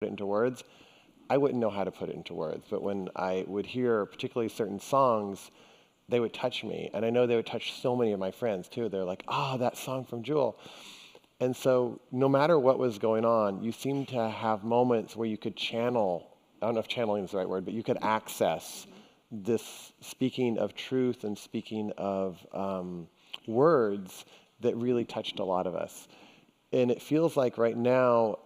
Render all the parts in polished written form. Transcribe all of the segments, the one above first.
it into words, I wouldn't know how to put it into words. But when I would hear particularly certain songs, they would touch me. And I know they would touch so many of my friends too. They're like, oh, that song from Jewel. And so no matter what was going on, you seemed to have moments where you could channel, I don't know if channeling is the right word, but you could access this speaking of truth and speaking of words that really touched a lot of us. And it feels like right now,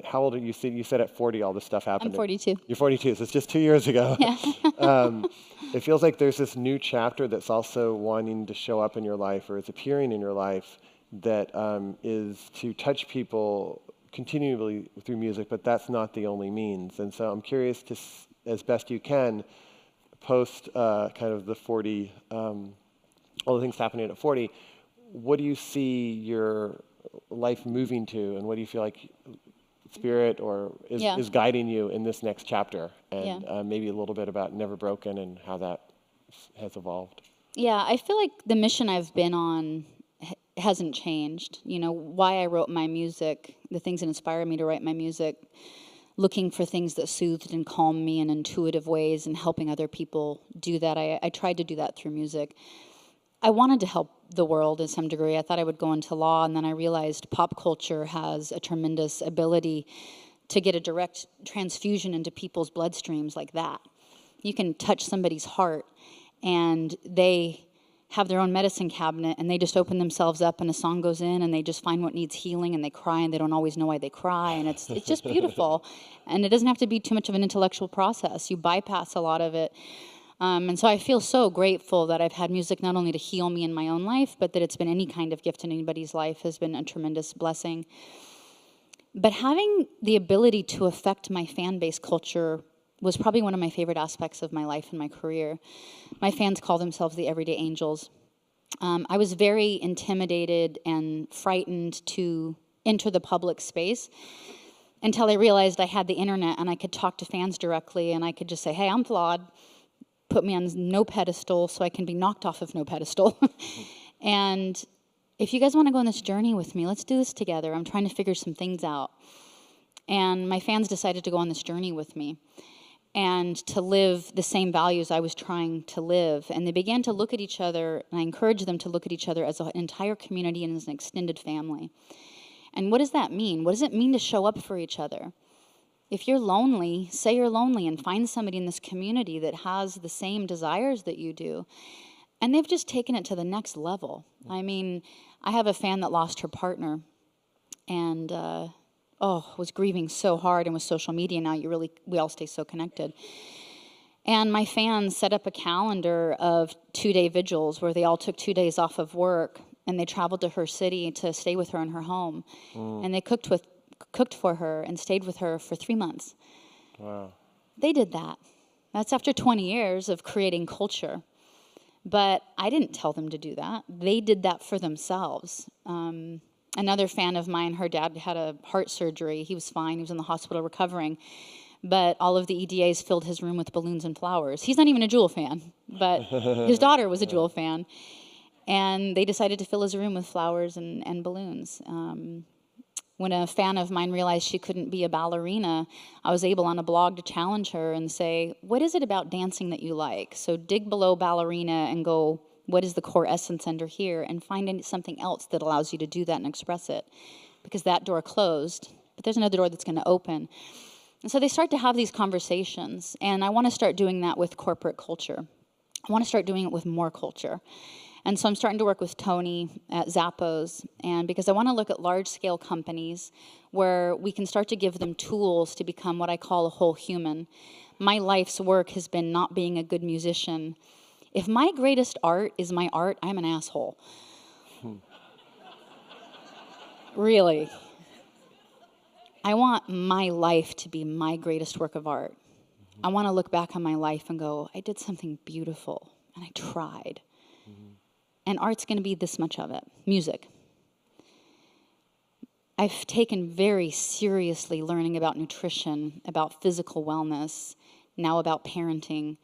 how old are you? You said at 40 all this stuff happened. I'm 42. You're 42, so it's just 2 years ago. Yeah. It feels like there's this new chapter that's also wanting to show up in your life, or is appearing in your life, that is to touch people continually through music, but that's not the only means. And so I'm curious to, as best you can, post kind of the 40, all the things happening at 40, what do you see your life moving to, and what do you feel like Spirit or is guiding you in this next chapter? And maybe a little bit about Never Broken and how that has evolved. Yeah, I feel like the mission I've been on hasn't changed. You know, why I wrote my music, the things that inspired me to write my music, looking for things that soothed and calmed me in intuitive ways and helping other people do that. I tried to do that through music. I wanted to help the world in some degree. I thought I would go into law, and then I realized pop culture has a tremendous ability to get a direct transfusion into people's bloodstreams like that. You can touch somebody's heart, and they have their own medicine cabinet, and they just open themselves up, and a song goes in, and they just find what needs healing, and they cry, and they don't always know why they cry, and it's just beautiful. And it doesn't have to be too much of an intellectual process. You bypass a lot of it. And so I feel so grateful that I've had music not only to heal me in my own life, but that it's been any kind of gift in anybody's life has been a tremendous blessing. But having the ability to affect my fan base culture was probably one of my favorite aspects of my life and my career. My fans call themselves the Everyday Angels. I was very intimidated and frightened to enter the public space until I realized I had the internet and I could talk to fans directly, and I could just say, hey, I'm flawed. Put me on no pedestal so I can be knocked off of no pedestal. And if you guys want to go on this journey with me, let's do this together. I'm trying to figure some things out. And my fans decided to go on this journey with me and to live the same values I was trying to live. And they began to look at each other, and I encouraged them to look at each other as an entire community and as an extended family. And what does that mean? What does it mean to show up for each other? If you're lonely, say you're lonely and find somebody in this community that has the same desires that you do. And they've just taken it to the next level. I mean, I have a fan that lost her partner and was grieving so hard, and with social media now, we all stay so connected. And my fans set up a calendar of 2-day vigils where they all took 2 days off of work, and they traveled to her city to stay with her in her home. And they cooked for her and stayed with her for 3 months. Wow. They did that. That's after 20 years of creating culture. But I didn't tell them to do that. They did that for themselves. Another fan of mine, her dad had a heart surgery. He was fine. He was in the hospital recovering. But all of the EDAs filled his room with balloons and flowers. He's not even a Jewel fan, but his daughter was a Jewel fan. And they decided to fill his room with flowers and balloons. When a fan of mine realized she couldn't be a ballerina, I was able on a blog to challenge her and say, what is it about dancing that you like? So dig below ballerina and go, what is the core essence under here? And find something else that allows you to do that and express it. Because that door closed, but there's another door that's going to open. And so they start to have these conversations. And I want to start doing that with corporate culture. I want to start doing it with more culture. And so I'm starting to work with Tony at Zappos, and because I want to look at large-scale companies where we can start to give them tools to become what I call a whole human. My life's work has been not being a good musician. If my greatest art is my art, I'm an asshole. Really. I want my life to be my greatest work of art. I want to look back on my life and go, I did something beautiful, and I tried. And art's going to be this much of it, music. I've taken very seriously learning about nutrition, about physical wellness, now about parenting.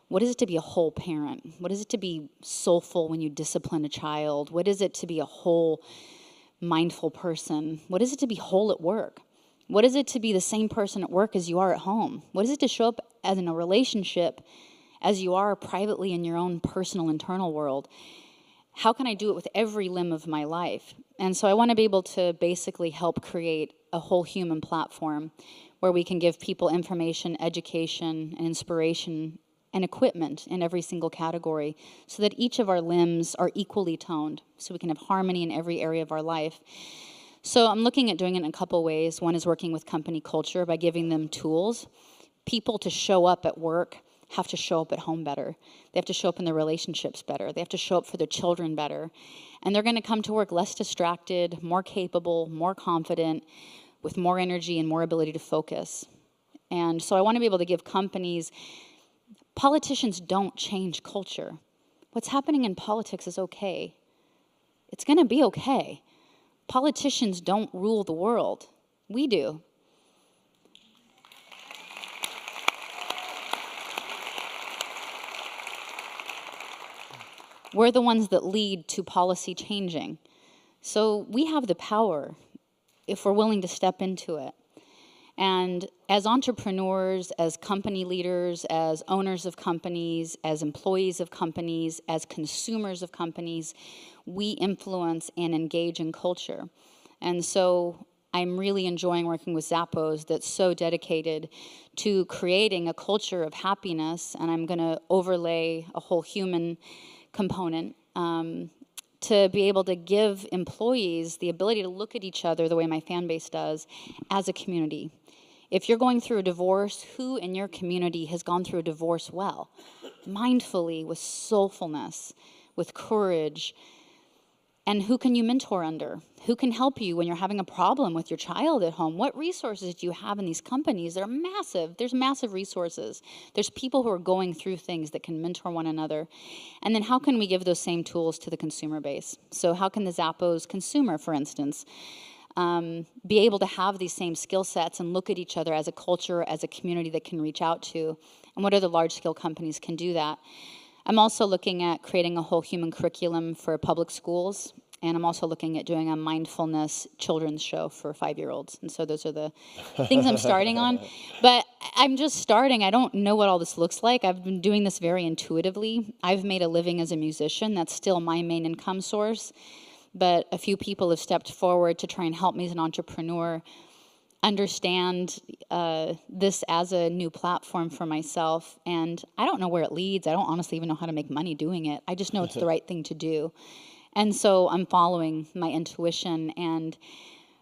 What is it to be a whole parent? What is it to be soulful when you discipline a child? What is it to be a whole mindful person? What is it to be whole at work? What is it to be the same person at work as you are at home? What is it to show up as in a relationship as you are privately in your own personal internal world? How can I do it with every limb of my life? And so I want to be able to basically help create a whole human platform where we can give people information, education, and inspiration and equipment in every single category so that each of our limbs are equally toned, so we can have harmony in every area of our life. So I'm looking at doing it in a couple ways. One is working with company culture by giving them tools. People to show up at work have to show up at home better. They have to show up in their relationships better. They have to show up for their children better. And they're going to come to work less distracted, more capable, more confident, with more energy and more ability to focus. And so I want to be able to give companies, politicians don't change culture. What's happening in politics is okay. It's going to be okay. Politicians don't rule the world. We do. We're the ones that lead to policy changing. So we have the power if we're willing to step into it. And as entrepreneurs, as company leaders, as owners of companies, as employees of companies, as consumers of companies, we influence and engage in culture. And so I'm really enjoying working with Zappos that's so dedicated to creating a culture of happiness, and I'm going to overlay a whole human component to be able to give employees the ability to look at each other the way my fan base does as a community. If you're going through a divorce, who in your community has gone through a divorce well? Mindfully, with soulfulness, with courage. And who can you mentor under? Who can help you when you're having a problem with your child at home? What resources do you have in these companies? They're massive. There's massive resources. There's people who are going through things that can mentor one another. And then how can we give those same tools to the consumer base? So how can the Zappos consumer, for instance, be able to have these same skill sets and look at each other as a culture, as a community that can reach out to? And what other large-scale companies can do that? I'm also looking at creating a whole human curriculum for public schools, and I'm also looking at doing a mindfulness children's show for 5-year-olds. And so those are the things I'm starting on. But I'm just starting. I don't know what all this looks like. I've been doing this very intuitively. I've made a living as a musician. That's still my main income source. But a few people have stepped forward to try and help me as an entrepreneur understand this as a new platform for myself. And I don't know where it leads. I don't honestly even know how to make money doing it. I just know it's the right thing to do. And so I'm following my intuition. And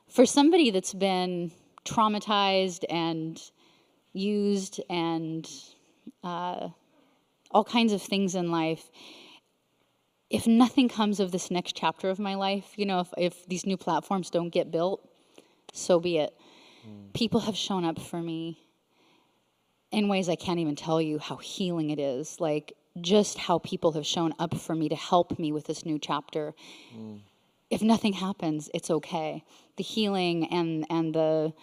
for somebody that's been traumatized and used and all kinds of things in life, if nothing comes of this next chapter of my life, you know, if these new platforms don't get built, so be it. People have shown up for me in ways I can't even tell you how healing it is. Like, just how people have shown up for me to help me with this new chapter. If nothing happens, it's okay. The healing and the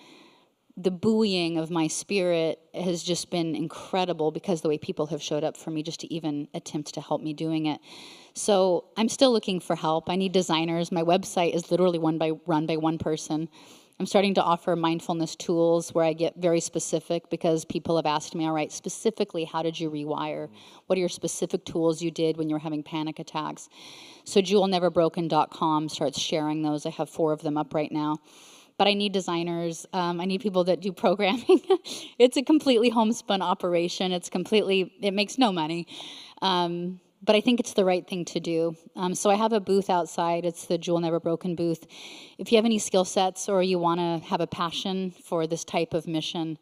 buoying of my spirit has just been incredible because the way people have showed up for me just to even attempt to help me doing it. So I'm still looking for help. I need designers. My website is literally run by one person. I'm starting to offer mindfulness tools where I get very specific because people have asked me, all right, specifically, how did you rewire? What are your specific tools you did when you were having panic attacks? So ③JewelneverBroken.com starts sharing those. I have 4 of them up right now. But I need designers. I need people that do programming. It's a completely homespun operation. It makes no money. But I think it's the right thing to do. So I have a booth outside. It's the Jewel Never Broken booth. If you have any skill sets or you want to have a passion for this type of mission,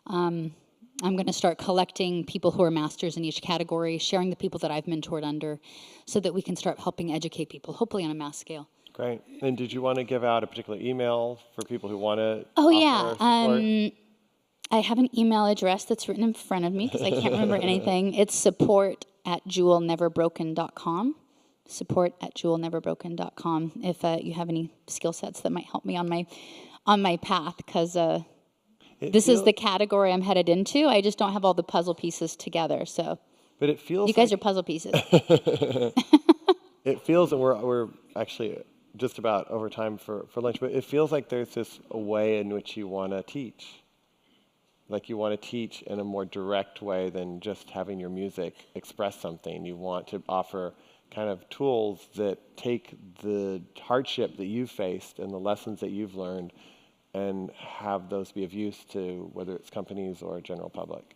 I'm going to start collecting people who are masters in each category, sharing the people that I've mentored under, so that we can start helping educate people, hopefully on a mass scale. Great. And did you want to give out a particular email for people who want to support? I have an email address that's written in front of me because I can't remember anything. It's support@③Jewelneverbroken.com. Support@③Jewelneverbroken.com. If you have any skill sets that might help me on my path, because this is the category I'm headed into. I just don't have all the puzzle pieces together. So, but it feels you guys are puzzle pieces. It feels that we're actually just about over time for lunch, but it feels like there's this a way in which you want to teach. Like you want to teach in a more direct way than just having your music express something. You want to offer kind of tools that take the hardship that you've faced and the lessons that you've learned and have those be of use to whether it's companies or general public.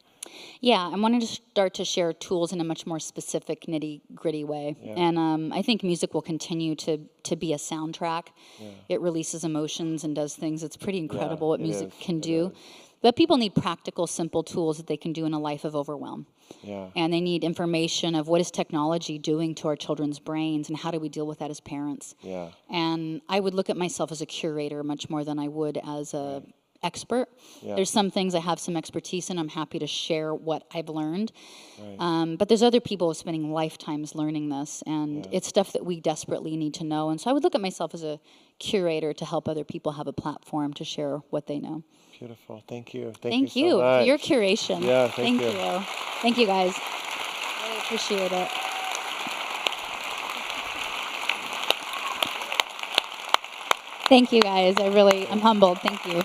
Yeah, I'm wanting to start to share tools in a much more specific, nitty-gritty way. Yeah. And I think music will continue to be a soundtrack. Yeah. It releases emotions and does things. It's pretty incredible what it music is. can It do. is. But people need practical, simple tools that they can do in a life of overwhelm. Yeah. And they need information of what is technology doing to our children's brains and how do we deal with that as parents. Yeah. And I would look at myself as a curator much more than I would as a expert. Yeah. There's some things I have some expertise in. I'm happy to share what I've learned. Right. But there's other people spending lifetimes learning this, and it's stuff that we desperately need to know. And so I would look at myself as a curator to help other people have a platform to share what they know. Beautiful. Thank you. Thank so you for much. your curation. Yeah, thank you. Thank you, guys. Really appreciate it. Thank you, guys. I'm humbled. Thank you.